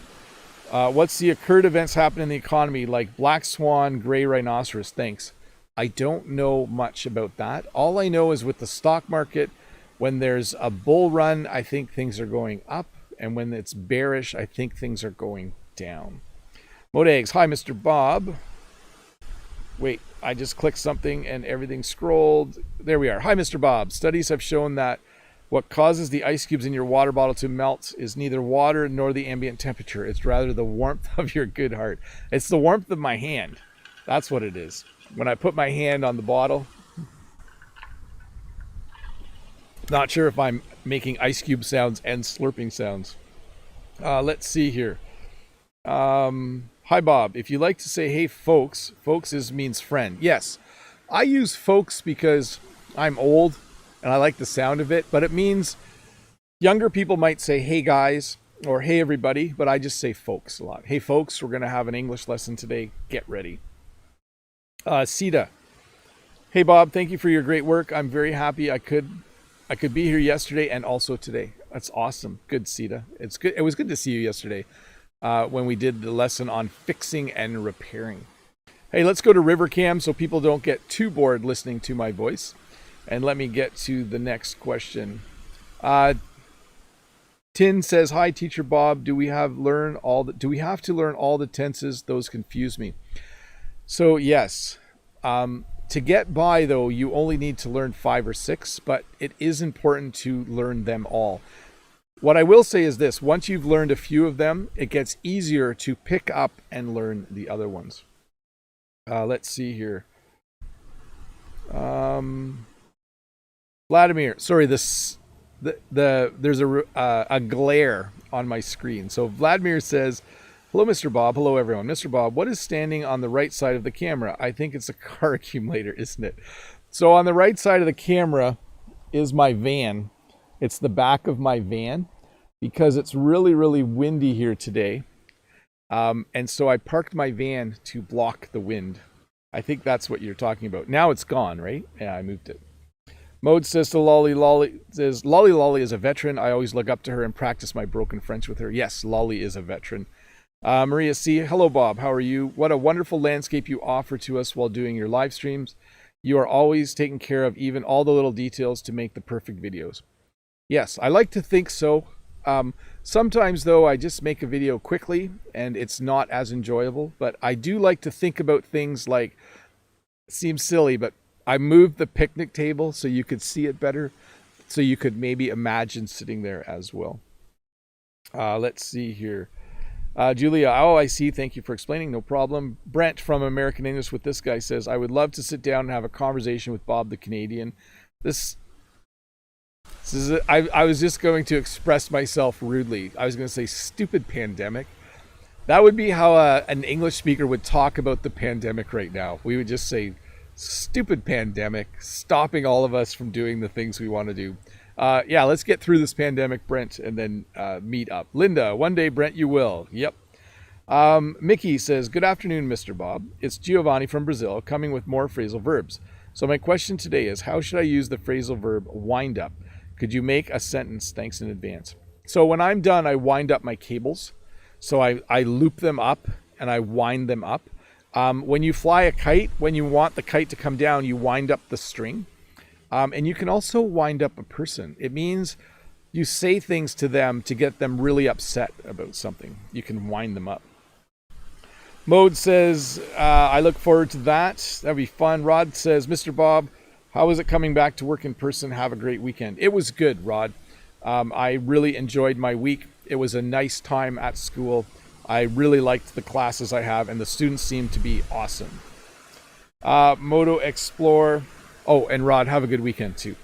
What's the occurred events happening in the economy, like black swan, gray rhinoceros? Thanks. I don't know much about that. All I know is with the stock market, when there's a bull run, I think things are going up. And when it's bearish, I think things are going down. Modags, hi, Mr. Bob. Wait, I just clicked something and everything scrolled. There we are. Hi, Mr. Bob. Studies have shown that what causes the ice cubes in your water bottle to melt is neither water nor the ambient temperature. It's rather the warmth of your good heart. It's the warmth of my hand. That's what it is. When I put my hand on the bottle, not sure if I'm making ice cube sounds and slurping sounds. Let's see here. Hi, Bob. If you like to say, hey, folks, means friend. Yes, I use folks because I'm old and I like the sound of it, but it means younger people might say, hey, guys, or hey, everybody, but I just say folks a lot. Hey, folks, we're going to have an English lesson today. Get ready. Sita. Hey, Bob, thank you for your great work. I'm very happy I could be here yesterday and also today. That's awesome. Good, Sita. It's good. It was good to see you yesterday. When we did the lesson on fixing and repairing. Hey, let's go to Rivercam so people don't get too bored listening to my voice. And let me get to the next question. Tin says, hi, Teacher Bob. Do we have to learn all the tenses? Those confuse me. So yes, to get by though, you only need to learn 5 or 6, but it is important to learn them all. What I will say is this, once you've learned a few of them, it gets easier to pick up and learn the other ones. Let's see here. Vladimir, sorry, there's a glare on my screen. So Vladimir says, hello, Mr. Bob. Hello, everyone. Mr. Bob, what is standing on the right side of the camera? I think it's a car accumulator, isn't it? So on the right side of the camera is my van. It's the back of my van because it's really, really windy here today. And so I parked my van to block the wind. I think that's what you're talking about. Now it's gone, right? Yeah, I moved it. Mode says to Lolly Lolly is a veteran. I always look up to her and practice my broken French with her. Yes, Lolly is a veteran. Maria C. Hello, Bob. How are you? What a wonderful landscape you offer to us while doing your live streams. You are always taking care of even all the little details to make the perfect videos. Yes, I like to think so. Sometimes, though, I just make a video quickly and it's not as enjoyable. But I do like to think about things like, it seems silly, but I moved the picnic table so you could see it better. So you could maybe imagine sitting there as well. Let's see here. Julia, oh, I see. Thank you for explaining. No problem. Brent from American English with this guy says, I would love to sit down and have a conversation with Bob the Canadian. I was just going to express myself rudely. I was going to say stupid pandemic. That would be how an English speaker would talk about the pandemic right now. We would just say stupid pandemic, stopping all of us from doing the things we want to do. Yeah, let's get through this pandemic, Brent, and then meet up. Linda, one day, Brent, you will. Yep. Mickey says, good afternoon, Mr. Bob. It's Giovanni from Brazil coming with more phrasal verbs. So my question today is, how should I use the phrasal verb wind up? Could you make a sentence? Thanks in advance. So when I'm done, I wind up my cables. So I loop them up and I wind them up. When you fly a kite, when you want the kite to come down, you wind up the string. And you can also wind up a person. It means you say things to them to get them really upset about something. You can wind them up. Mode says, I look forward to that. That'd be fun. Rod says, Mr. Bob, how is it coming back to work in person? Have a great weekend. It was good, Rod. I really enjoyed my week. It was a nice time at school. I really liked the classes I have, and the students seem to be awesome. Moto Explore. Oh, and Rod, have a good weekend too.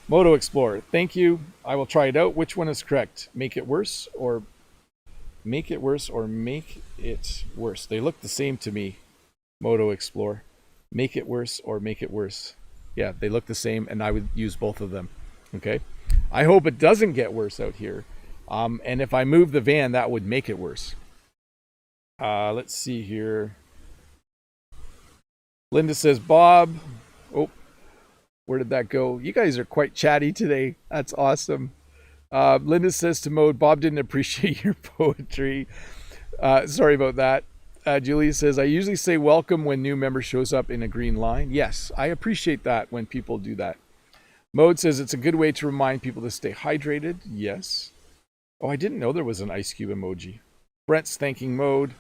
Moto Explorer, thank you. I will try it out. Which one is correct? Make it worse or make it worse or make it worse? They look the same to me. Moto Explorer. Make it worse or make it worse. Yeah, they look the same, and I would use both of them. Okay. I hope it doesn't get worse out here. And if I move the van, that would make it worse. Let's see here. Linda says, Bob. Oh, where did that go? You guys are quite chatty today. That's awesome. Linda says to Mode, Bob didn't appreciate your poetry. Sorry about that. Julia says, I usually say welcome when new member shows up in a green line. Yes, I appreciate that when people do that. Mode says it's a good way to remind people to stay hydrated. Yes. Oh, I didn't know there was an ice cube emoji. Brent's thanking Mode.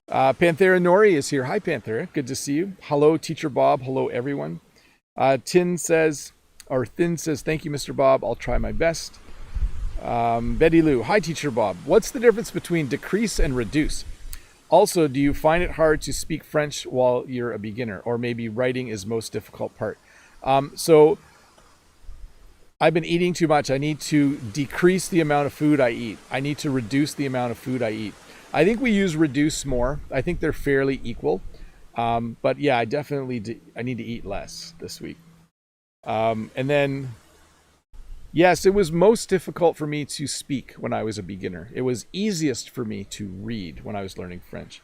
Panthera Nori is here. Hi, Panthera. Good to see you. Hello, Teacher Bob. Hello, everyone. Thin says, thank you, Mr. Bob. I'll try my best. Betty Lou. Hi, Teacher Bob. What's the difference between decrease and reduce? Also, do you find it hard to speak French while you're a beginner? Or maybe writing is most difficult part? So I've been eating too much. I need to decrease the amount of food I eat. I need to reduce the amount of food I eat. I think we use reduce more. I think they're fairly equal. But yeah, I definitely I need to eat less this week. And then, yes, it was most difficult for me to speak when I was a beginner. It was easiest for me to read when I was learning French.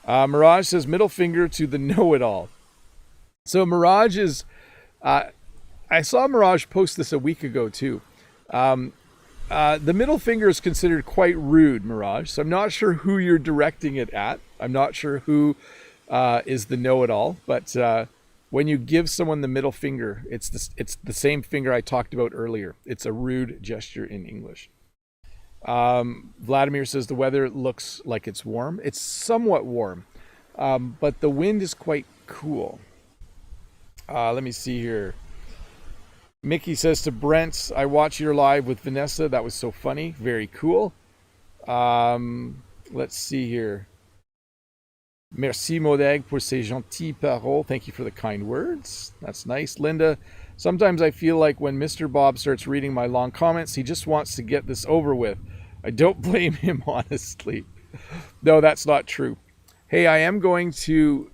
Mirage says, middle finger to the know-it-all. So Mirage is, I saw Mirage post this a week ago too. The middle finger is considered quite rude, Mirage. So I'm not sure who you're directing it at. I'm not sure who is the know-it-all, but when you give someone the middle finger, it's the same finger I talked about earlier. It's a rude gesture in English. Vladimir says the weather looks like it's warm. It's somewhat warm, but the wind is quite cool. Let me see here. Mickey says to Brent, I watched your live with Vanessa. That was so funny. Very cool. Let's see here. Merci, Modeg, pour ces gentils paroles. Thank you for the kind words. That's nice. Linda, sometimes I feel like when Mr. Bob starts reading my long comments, he just wants to get this over with. I don't blame him, honestly. No, that's not true. Hey, I am going to...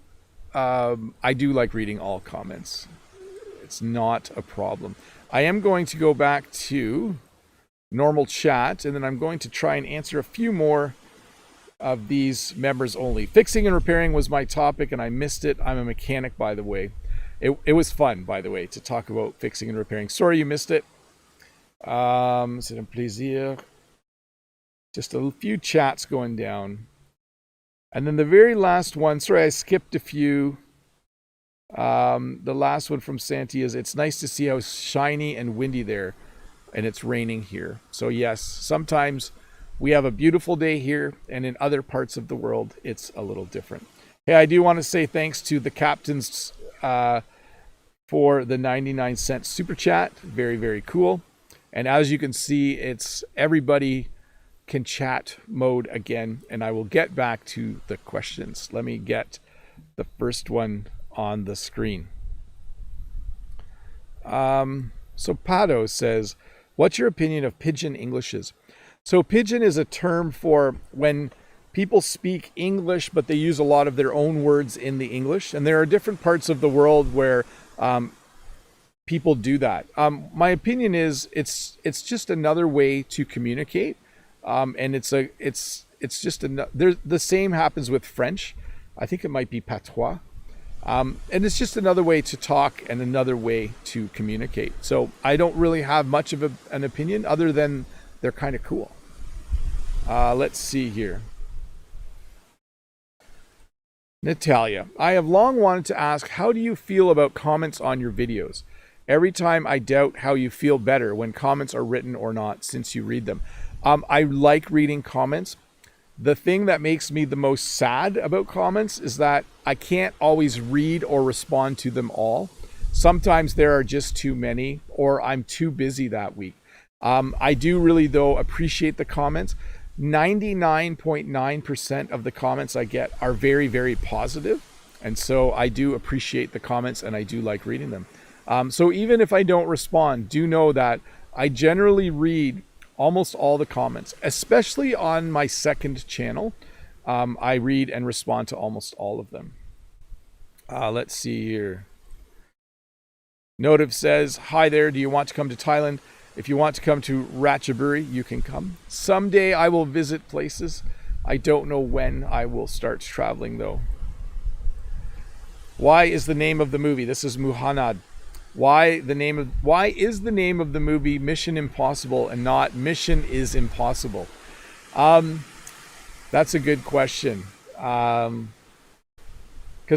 I do like reading all comments. It's not a problem. I am going to go back to normal chat, and then I'm going to try and answer a few more of these members only. Fixing and repairing was my topic, and I missed it. I'm a mechanic, by the way. It was fun, by the way, to talk about fixing and repairing. Sorry you missed it. C'est un plaisir. Just a few chats going down. And then the very last one, sorry, I skipped a few. The last one from Santi is, it's nice to see how shiny and windy there, and it's raining here. So yes, sometimes we have a beautiful day here, and in other parts of the world, it's a little different. Hey, I do want to say thanks to the captains for the 99-cent super chat. Very, very cool. And as you can see, it's everybody can chat mode again, and I will get back to the questions. Let me get the first one on the screen. So Pato says, what's your opinion of Pidgin Englishes? So Pidgin is a term for when people speak English, but they use a lot of their own words in the English. And there are different parts of the world where people do that. My opinion is it's just another way to communicate. And it's just the same happens with French. I think it might be patois. And it's just another way to talk and another way to communicate. So I don't really have much of an opinion other than they're kind of cool. Let's see here. Natalia, I have long wanted to ask, how do you feel about comments on your videos? Every time I doubt how you feel better when comments are written or not since you read them. I like reading comments. The thing that makes me the most sad about comments is that I can't always read or respond to them all. Sometimes there are just too many, or I'm too busy that week. I do really, though, appreciate the comments. 99.9% of the comments I get are very, very positive. And so I do appreciate the comments and I do like reading them. So even if I don't respond, do know that I generally read almost all the comments, especially on my second channel. I read and respond to almost all of them. Let's see here. Notive says, hi there, do you want to come to Thailand? If you want to come to Ratchaburi, you can come. Someday I will visit places. I don't know when I will start traveling though. Why is the name of the movie? This is Muhannad. Why is the name of the movie Mission Impossible and not Mission is Impossible? That's a good question. Because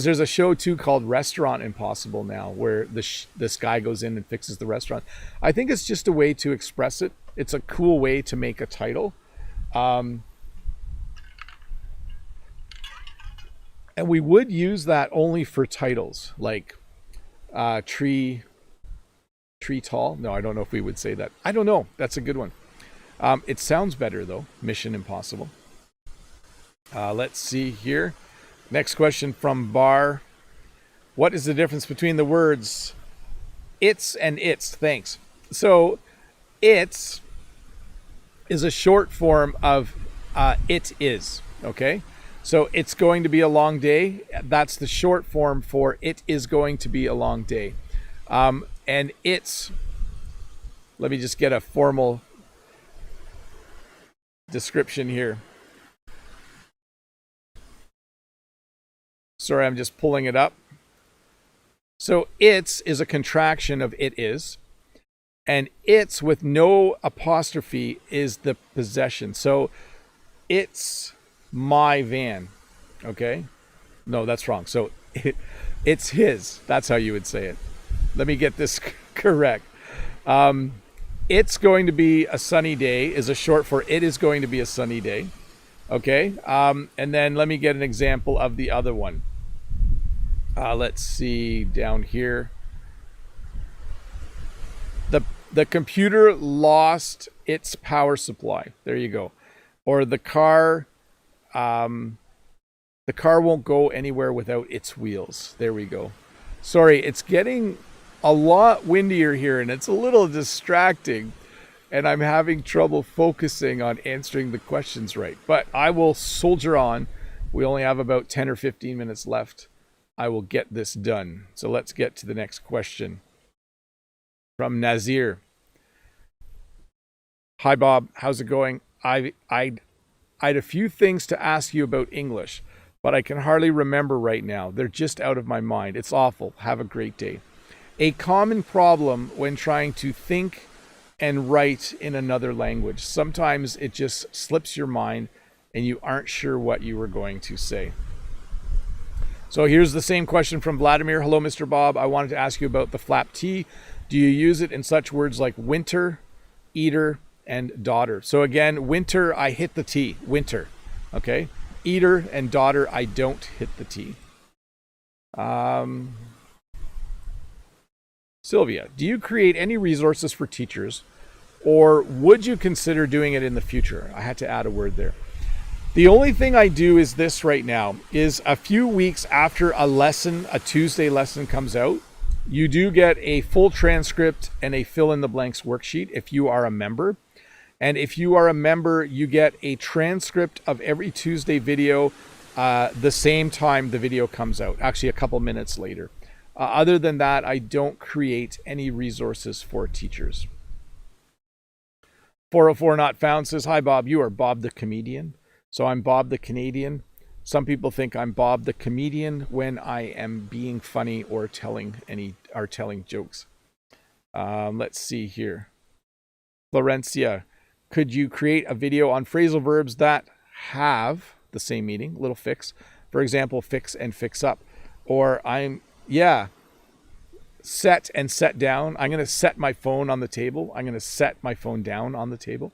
there's a show too called Restaurant Impossible now, where this guy goes in and fixes the restaurant. I think it's just a way to express it. It's a cool way to make a title. And we would use that only for titles, like Tree Tall. No, I don't know if we would say that. I don't know. That's a good one. It sounds better though, Mission Impossible. Let's see here. Next question from Bar. What is the difference between the words it's and its? Thanks. So it's is a short form of it is. Okay. So it's going to be a long day. That's the short form for it is going to be a long day. And it's, let me just get a formal description here. Sorry, I'm just pulling it up. So it's is a contraction of it is. And it's with no apostrophe is the possession. So it's my van. Okay? No, that's wrong. So it's his. That's how you would say it. Let me get this correct. It's going to be a sunny day is a short for it is going to be a sunny day. Okay? And then let me get an example of the other one. Let's see down here. The computer lost its power supply. There you go. Or the car won't go anywhere without its wheels. There we go. Sorry, it's getting a lot windier here and it's a little distracting and I'm having trouble focusing on answering the questions right. But I will soldier on. We only have about 10 or 15 minutes left. I will get this done. So let's get to the next question. From Nazir. Hi, Bob. How's it going? I had a few things to ask you about English, but I can hardly remember right now. They're just out of my mind. It's awful. Have a great day. A common problem when trying to think and write in another language. Sometimes it just slips your mind and you aren't sure what you were going to say. So here's the same question from Vladimir. Hello, Mr. Bob. I wanted to ask you about the flap T. Do you use it in such words like winter, eater, and daughter? So again, winter, I hit the T. Winter. Okay. Eater and daughter, I don't hit the T. Sylvia, do you create any resources for teachers or would you consider doing it in the future? I had to add a word there. The only thing I do is this right now is a few weeks after a lesson, a Tuesday lesson comes out, you do get a full transcript and a fill in the blanks worksheet if you are a member. And if you are a member, you get a transcript of every Tuesday video the same time the video comes out, actually a couple minutes later. Other than that, I don't create any resources for teachers. 404 Not Found says, hi, Bob. You are Bob the Comedian. So I'm Bob the Canadian. Some people think I'm Bob the Comedian when I am being funny or telling jokes. Let's see here. Florencia, could you create a video on phrasal verbs that have the same meaning, little fix? For example, fix and fix up. Or set and set down. I'm going to set my phone on the table. I'm going to set my phone down on the table.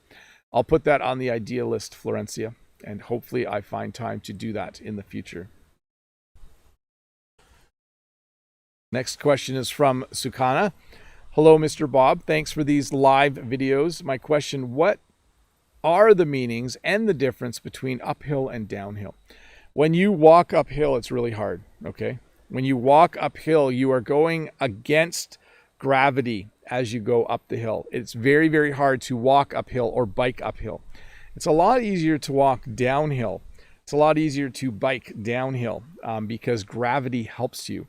I'll put that on the idea list, Florencia. And hopefully I find time to do that in the future. Next question is from Sukana. Hello, Mr. Bob. Thanks for these live videos. My question, what are the meanings and the difference between uphill and downhill. When you walk uphill, it's really hard, okay? When you walk uphill, you are going against gravity as you go up the hill. It's very, very hard to walk uphill or bike uphill. It's a lot easier to walk downhill. It's a lot easier to bike downhill because gravity helps you.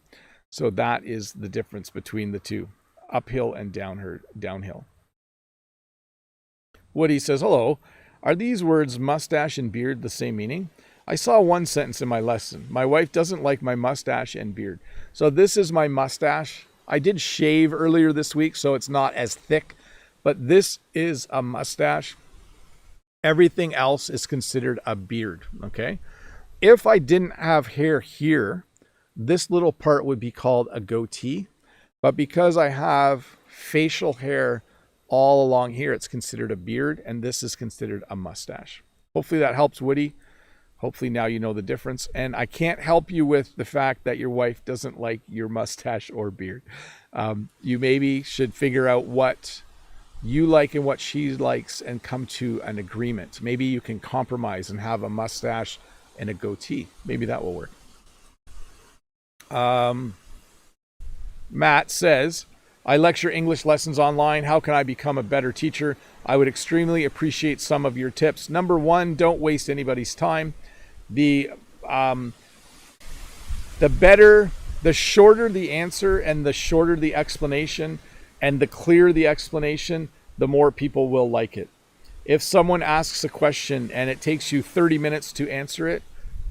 So that is the difference between the two, uphill and downhill. Woody says, hello, are these words mustache and beard the same meaning? I saw one sentence in my lesson. My wife doesn't like my mustache and beard. So this is my mustache. I did shave earlier this week, so it's not as thick, but this is a mustache. Everything else is considered a beard, okay? If I didn't have hair here, this little part would be called a goatee. But because I have facial hair all along here, it's considered a beard, and this is considered a mustache. Hopefully that helps, Woody. Hopefully now you know the difference. And I can't help you with the fact that your wife doesn't like your mustache or beard. You maybe should figure out what you like and what she likes and come to an agreement. Maybe you can compromise and have a mustache and a goatee. Maybe that will work. Matt says, I lecture English lessons online. How can I become a better teacher? I would extremely appreciate some of your tips. Number one, don't waste anybody's time. The shorter the answer and the shorter the explanation and the clearer the explanation, the more people will like it. If someone asks a question and it takes you 30 minutes to answer it,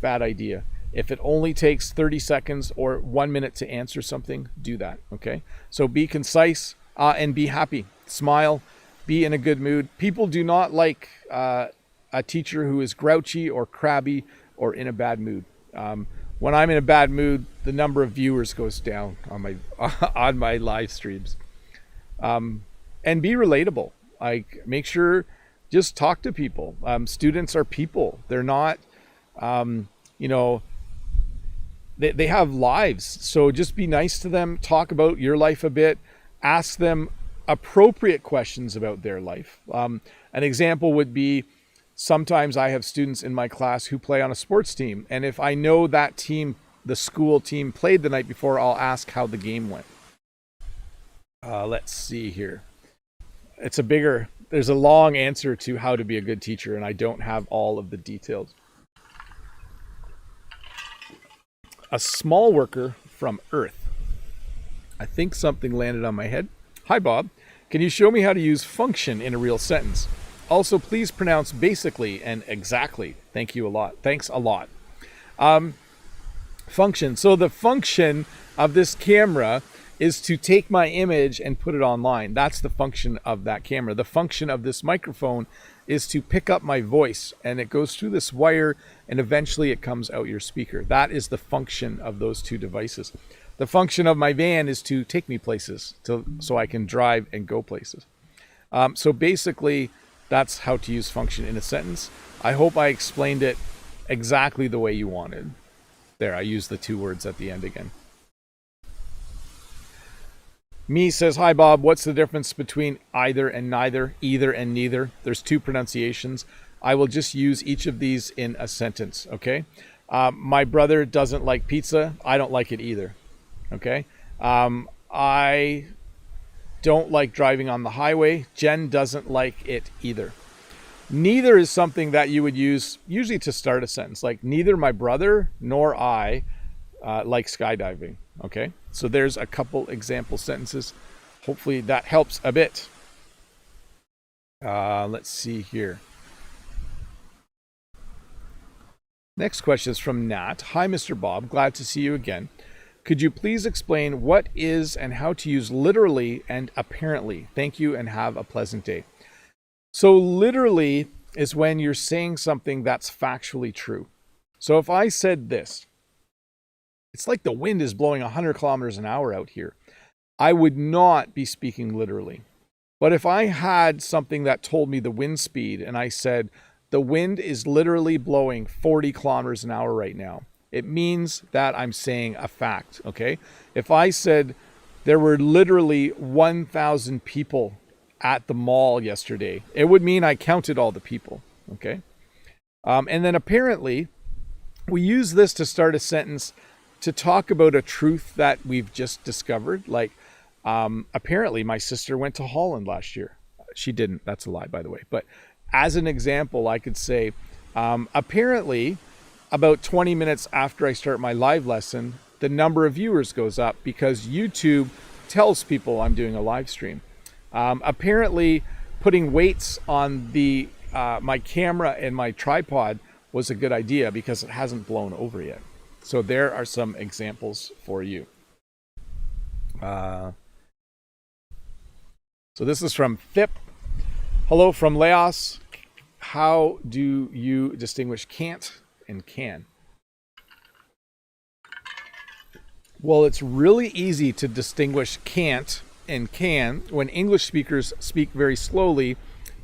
bad idea. If it only takes 30 seconds or 1 minute to answer something, do that, okay? So be concise and be happy. Smile, be in a good mood. People do not like a teacher who is grouchy or crabby or in a bad mood. When I'm in a bad mood, the number of viewers goes down on my live streams. And be relatable. Like, make sure, just talk to people. Students are people. They're not, they have lives. So just be nice to them. Talk about your life a bit. Ask them appropriate questions about their life. An example would be, sometimes I have students in my class who play on a sports team. And if I know that team, the school team, played the night before, I'll ask how the game went. Let's see here. There's a long answer to how to be a good teacher, and I don't have all of the details. A small worker from Earth. I think something landed on my head. Hi, Bob. Can you show me how to use function in a real sentence? Also, please pronounce basically and exactly. Thank you a lot. Thanks a lot. Function. So the function of this camera is to take my image and put it online. That's the function of that camera. The function of this microphone is to pick up my voice, and it goes through this wire and eventually it comes out your speaker. That is the function of those two devices. The function of my van is to take me places so I can drive and go places. So basically, that's how to use function in a sentence. I hope I explained it exactly the way you wanted. There, I used the two words at the end again. Me says, hi Bob, what's the difference between either and neither, either and neither? There's two pronunciations. I will just use each of these in a sentence, okay? My brother doesn't like pizza. I don't like it either, okay? I don't like driving on the highway. Jen doesn't like it either. Neither is something that you would use usually to start a sentence, like neither my brother nor I like skydiving, okay? So there's a couple example sentences. Hopefully that helps a bit. Let's see here. Next question is from Nat. Hi, Mr. Bob. Glad to see you again. Could you please explain what is and how to use literally and apparently? Thank you and have a pleasant day. So literally is when you're saying something that's factually true. So if I said this, it's like the wind is blowing 100 kilometers an hour out here, I would not be speaking literally. But if I had something that told me the wind speed and I said, the wind is literally blowing 40 kilometers an hour right now, it means that I'm saying a fact, okay? If I said there were literally 1,000 people at the mall yesterday. It would mean I counted all the people. Okay. And then apparently we use this to start a sentence to talk about a truth that we've just discovered. Like, apparently my sister went to Holland last year. She didn't. That's a lie, by the way. But as an example, I could say, apparently about 20 minutes after I start my live lesson, the number of viewers goes up because YouTube tells people I'm doing a live stream. Apparently putting weights on the my camera and my tripod was a good idea because it hasn't blown over yet. So there are some examples for you. So this is from Thip. Hello from Laos. How do you distinguish can't and can? Well, it's really easy to distinguish can't and can when English speakers speak very slowly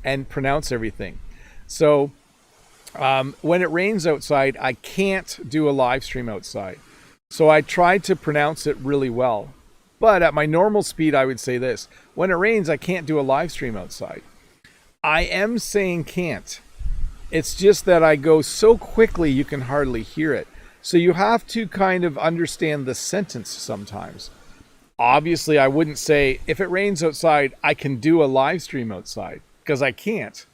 and pronounce everything. So when it rains outside, I can't do a live stream outside. So I tried to pronounce it really well. But at my normal speed, I would say this. When it rains, I can't do a live stream outside. I am saying can't. It's just that I go so quickly you can hardly hear it. So you have to kind of understand the sentence sometimes. Obviously, I wouldn't say, if it rains outside, I can do a live stream outside, because I can't.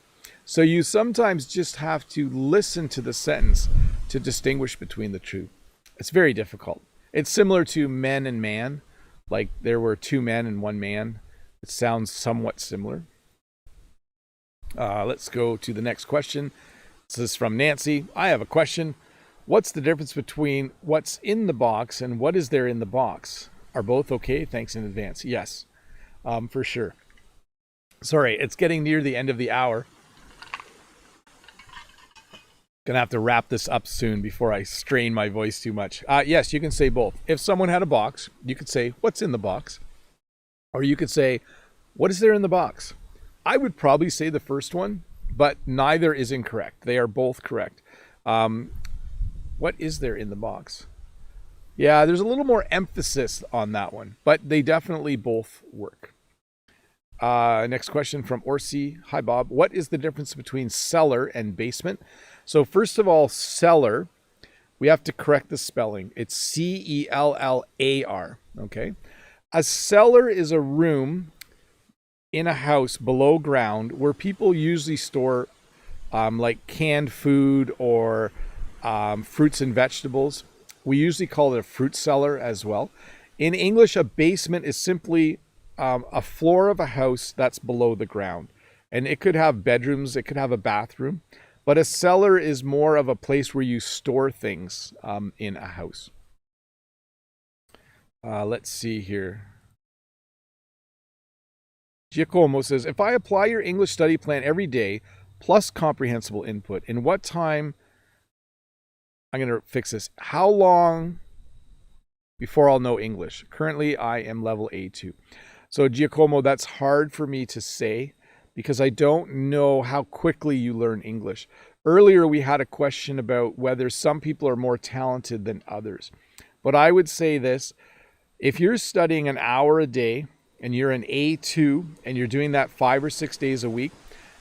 So you sometimes just have to listen to the sentence to distinguish between the two. It's very difficult. It's similar to men and man. Like there were two men and one man. It sounds somewhat similar. Let's go to the next question. This is from Nancy. I have a question. What's the difference between what's in the box and what is there in the box? Are both okay? Thanks in advance. Yes, for sure. Sorry, it's getting near the end of the hour. Gonna have to wrap this up soon before I strain my voice too much. Yes, you can say both. If someone had a box, you could say, what's in the box? Or you could say, what is there in the box? I would probably say the first one, but neither is incorrect. They are both correct. What is there in the box? Yeah, there's a little more emphasis on that one, but they definitely both work. Next question from Orsi. Hi, Bob. What is the difference between cellar and basement? So first of all, cellar, we have to correct the spelling. It's C-E-L-L-A-R, okay? A cellar is a room in a house below ground where people usually store like canned food or fruits and vegetables. We usually call it a fruit cellar as well. In English, a basement is simply a floor of a house that's below the ground. And it could have bedrooms, it could have a bathroom. But a cellar is more of a place where you store things in a house. Let's see here. Giacomo says, if I apply your English study plan every day, plus comprehensible input, in what time, I'm going to fix this, how long before I'll know English? Currently, I am level A2. So Giacomo, that's hard for me to say because I don't know how quickly you learn English. Earlier, we had a question about whether some people are more talented than others. But I would say this, if you're studying an hour a day and you're an A2 and you're doing that 5 or 6 days a week,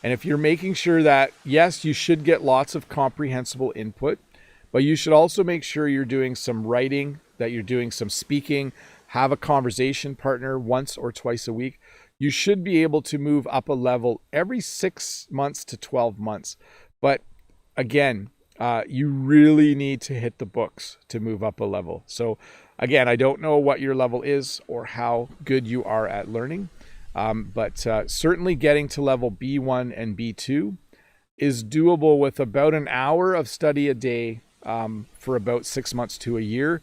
and if you're making sure that, yes, you should get lots of comprehensible input, but you should also make sure you're doing some writing, that you're doing some speaking, have a conversation partner once or twice a week, you should be able to move up a level every 6 months to 12 months. But again, you really need to hit the books to move up a level. So again, I don't know what your level is or how good you are at learning, but certainly getting to level B1 and B2 is doable with about an hour of study a day for about 6 months to a year.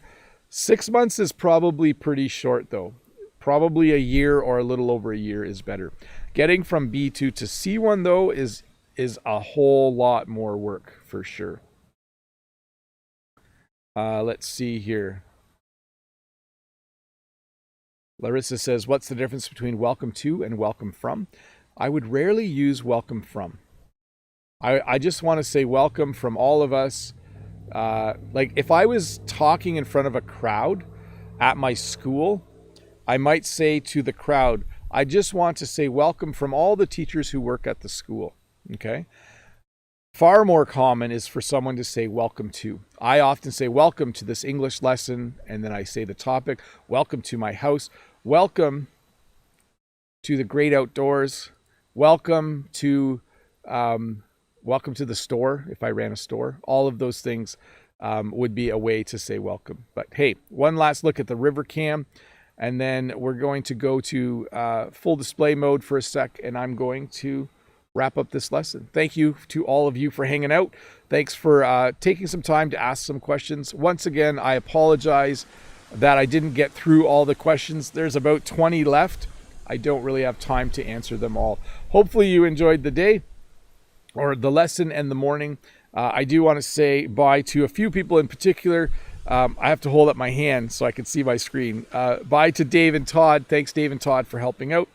6 months is probably pretty short though. Probably a year or a little over a year is better. Getting from B2 to C1 though is a whole lot more work for sure. Let's see here. Larissa says, what's the difference between welcome to and welcome from? I would rarely use welcome from. I just want to say welcome from all of us. Like if I was talking in front of a crowd at my school, I might say to the crowd, I just want to say welcome from all the teachers who work at the school. Okay. Far more common is for someone to say welcome to. I often say welcome to this English lesson, and then I say the topic, welcome to my house, welcome to the great outdoors, welcome to the store if I ran a store. All of those things would be a way to say welcome. But hey, one last look at the river cam, and then we're going to go to full display mode for a sec, and I'm going to wrap up this lesson. Thank you to all of you for hanging out. Thanks for taking some time to ask some questions. Once again, I apologize that I didn't get through all the questions. There's about 20 left. I don't really have time to answer them all. Hopefully you enjoyed the day or the lesson and the morning. I do want to say bye to a few people in particular. I have to hold up my hand so I can see my screen. Bye to Dave and Todd. Thanks, Dave and Todd, for helping out.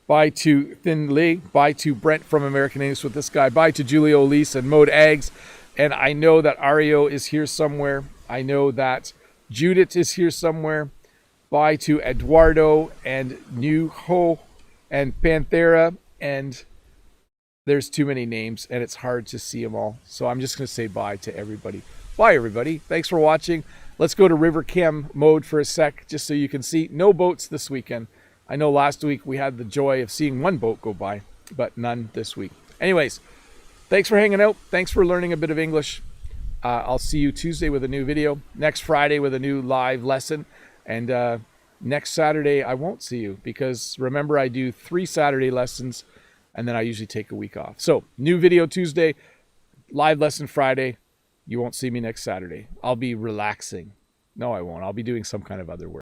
Bye to Thin Lee. Bye to Brent from American English with This Guy. Bye to Julio Elise and Mode Eggs. And I know that Ario is here somewhere. I know that Judith is here somewhere. Bye to Eduardo and New Ho and Panthera. And there's too many names and it's hard to see them all. So I'm just going to say bye to everybody. Bye, everybody. Thanks for watching. Let's go to river cam mode for a sec just so you can see. No boats this weekend. I know last week we had the joy of seeing one boat go by, but none this week. Anyways, thanks for hanging out. Thanks for learning a bit of English. I'll see you Tuesday with a new video, next Friday with a new live lesson, and next Saturday I won't see you because remember I do 3 Saturday lessons and then I usually take a week off. So new video Tuesday, live lesson Friday. You won't see me next Saturday. I'll be relaxing. No, I won't. I'll be doing some kind of other work.